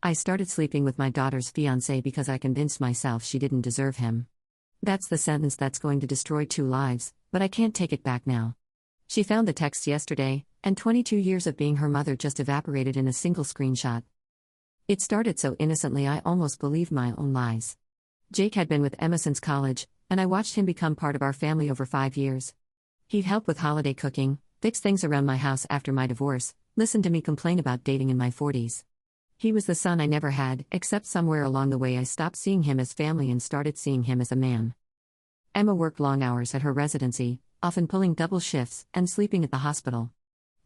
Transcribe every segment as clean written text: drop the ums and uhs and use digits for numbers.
I started sleeping with my daughter's fiancé because I convinced myself she didn't deserve him. That's the sentence that's going to destroy 2 lives, but I can't take it back now. She found the text yesterday, and 22 years of being her mother just evaporated in a single screenshot. It started so innocently I almost believed my own lies. Jake had been with Emma since college, and I watched him become part of our family over 5 years. He'd help with holiday cooking, fix things around my house after my divorce, listen to me complain about dating in my 40s. He was the son I never had, except somewhere along the way I stopped seeing him as family and started seeing him as a man. Emma worked long hours at her residency, often pulling double shifts and sleeping at the hospital.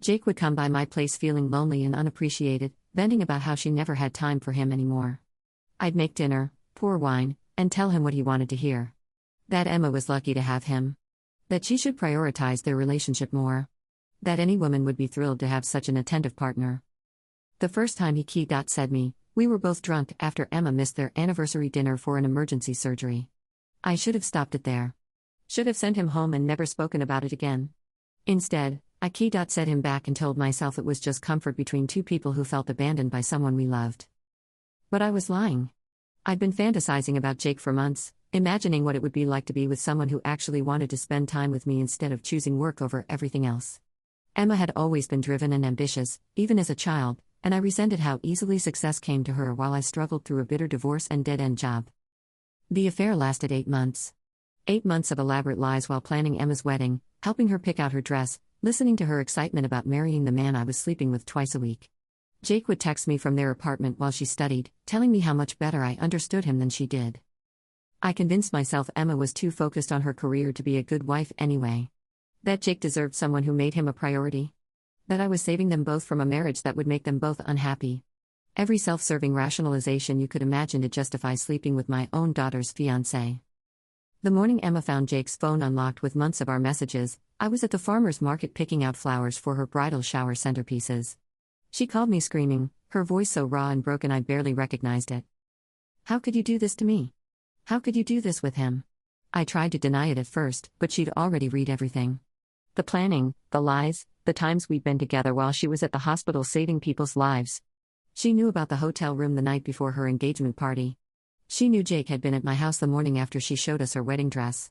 Jake would come by my place feeling lonely and unappreciated, venting about how she never had time for him anymore. I'd make dinner, pour wine, and tell him what he wanted to hear. That Emma was lucky to have him. That she should prioritize their relationship more. That any woman would be thrilled to have such an attentive partner. The first time he said me, we were both drunk after Emma missed their anniversary dinner for an emergency surgery. I should have stopped it there. Should have sent him home and never spoken about it again. Instead, I said him back and told myself it was just comfort between two people who felt abandoned by someone we loved. But I was lying. I'd been fantasizing about Jake for months, imagining what it would be like to be with someone who actually wanted to spend time with me instead of choosing work over everything else. Emma had always been driven and ambitious, even as a child, and I resented how easily success came to her while I struggled through a bitter divorce and dead-end job. The affair lasted 8 months. 8 months of elaborate lies while planning Emma's wedding, helping her pick out her dress, listening to her excitement about marrying the man I was sleeping with twice a week. Jake would text me from their apartment while she studied, telling me how much better I understood him than she did. I convinced myself Emma was too focused on her career to be a good wife anyway. That Jake deserved someone who made him a priority. That I was saving them both from a marriage that would make them both unhappy. Every self-serving rationalization you could imagine to justify sleeping with my own daughter's fiancé. The morning Emma found Jake's phone unlocked with months of our messages, I was at the farmer's market picking out flowers for her bridal shower centerpieces. She called me screaming, her voice so raw and broken I barely recognized it. How could you do this to me? How could you do this with him? I tried to deny it at first, but she'd already read everything. The planning, the lies, the times we'd been together while she was at the hospital saving people's lives. She knew about the hotel room the night before her engagement party. She knew Jake had been at my house the morning after she showed us her wedding dress.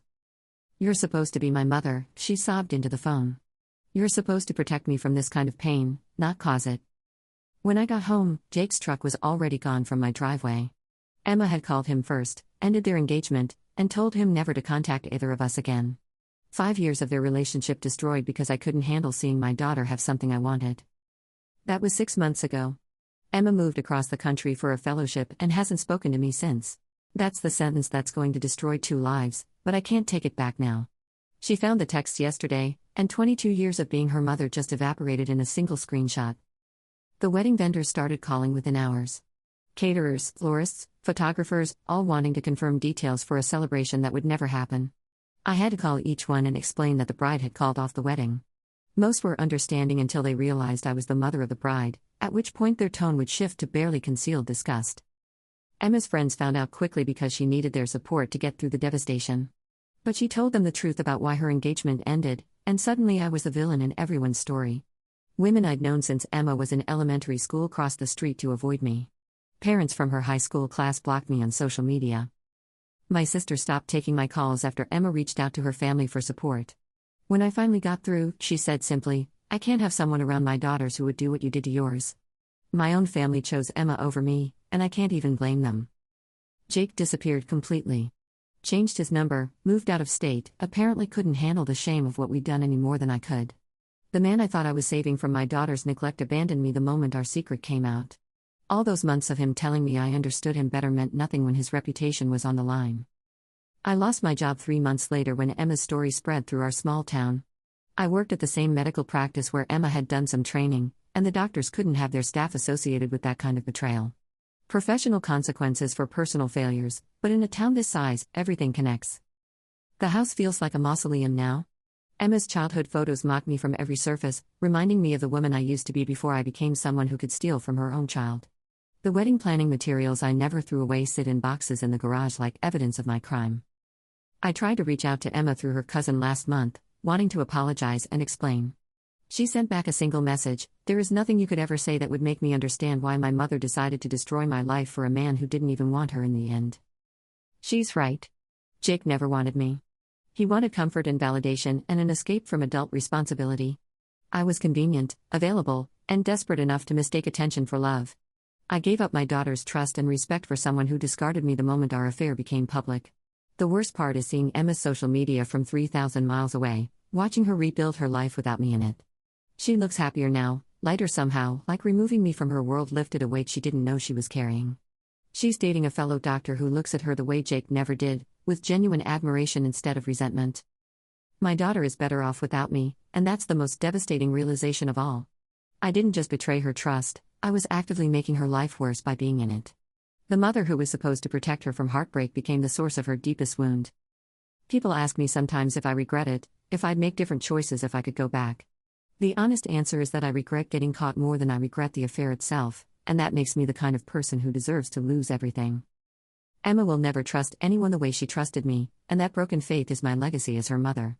You're supposed to be my mother, she sobbed into the phone. You're supposed to protect me from this kind of pain, not cause it. When I got home, Jake's truck was already gone from my driveway. Emma had called him first, ended their engagement, and told him never to contact either of us again. 5 years of their relationship destroyed because I couldn't handle seeing my daughter have something I wanted. That was 6 months ago. Emma moved across the country for a fellowship and hasn't spoken to me since. That's the sentence that's going to destroy 2 lives, but I can't take it back now. She found the text yesterday, and 22 years of being her mother just evaporated in a single screenshot. The wedding vendors started calling within hours. Caterers, florists, photographers, all wanting to confirm details for a celebration that would never happen. I had to call each one and explain that the bride had called off the wedding. Most were understanding until they realized I was the mother of the bride, at which point their tone would shift to barely concealed disgust. Emma's friends found out quickly because she needed their support to get through the devastation. But she told them the truth about why her engagement ended, and suddenly I was the villain in everyone's story. Women I'd known since Emma was in elementary school crossed the street to avoid me. Parents from her high school class blocked me on social media. My sister stopped taking my calls after Emma reached out to her family for support. When I finally got through, she said simply, I can't have someone around my daughters who would do what you did to yours. My own family chose Emma over me, and I can't even blame them. Jake disappeared completely. Changed his number, moved out of state, apparently couldn't handle the shame of what we'd done any more than I could. The man I thought I was saving from my daughter's neglect abandoned me the moment our secret came out. All those months of him telling me I understood him better meant nothing when his reputation was on the line. I lost my job 3 months later when Emma's story spread through our small town. I worked at the same medical practice where Emma had done some training, and the doctors couldn't have their staff associated with that kind of betrayal. Professional consequences for personal failures, but in a town this size, everything connects. The house feels like a mausoleum now. Emma's childhood photos mock me from every surface, reminding me of the woman I used to be before I became someone who could steal from her own child. The wedding planning materials I never threw away sit in boxes in the garage like evidence of my crime. I tried to reach out to Emma through her cousin last month, wanting to apologize and explain. She sent back a single message: "There is nothing you could ever say that would make me understand why my mother decided to destroy my life for a man who didn't even want her in the end." She's right. Jake never wanted me. He wanted comfort and validation and an escape from adult responsibility. I was convenient, available, and desperate enough to mistake attention for love. I gave up my daughter's trust and respect for someone who discarded me the moment our affair became public. The worst part is seeing Emma's social media from 3,000 miles away, watching her rebuild her life without me in it. She looks happier now, lighter somehow, like removing me from her world lifted a weight she didn't know she was carrying. She's dating a fellow doctor who looks at her the way Jake never did, with genuine admiration instead of resentment. My daughter is better off without me, and that's the most devastating realization of all. I didn't just betray her trust, I was actively making her life worse by being in it. The mother who was supposed to protect her from heartbreak became the source of her deepest wound. People ask me sometimes if I regret it, if I'd make different choices if I could go back. The honest answer is that I regret getting caught more than I regret the affair itself, and that makes me the kind of person who deserves to lose everything. Emma will never trust anyone the way she trusted me, and that broken faith is my legacy as her mother.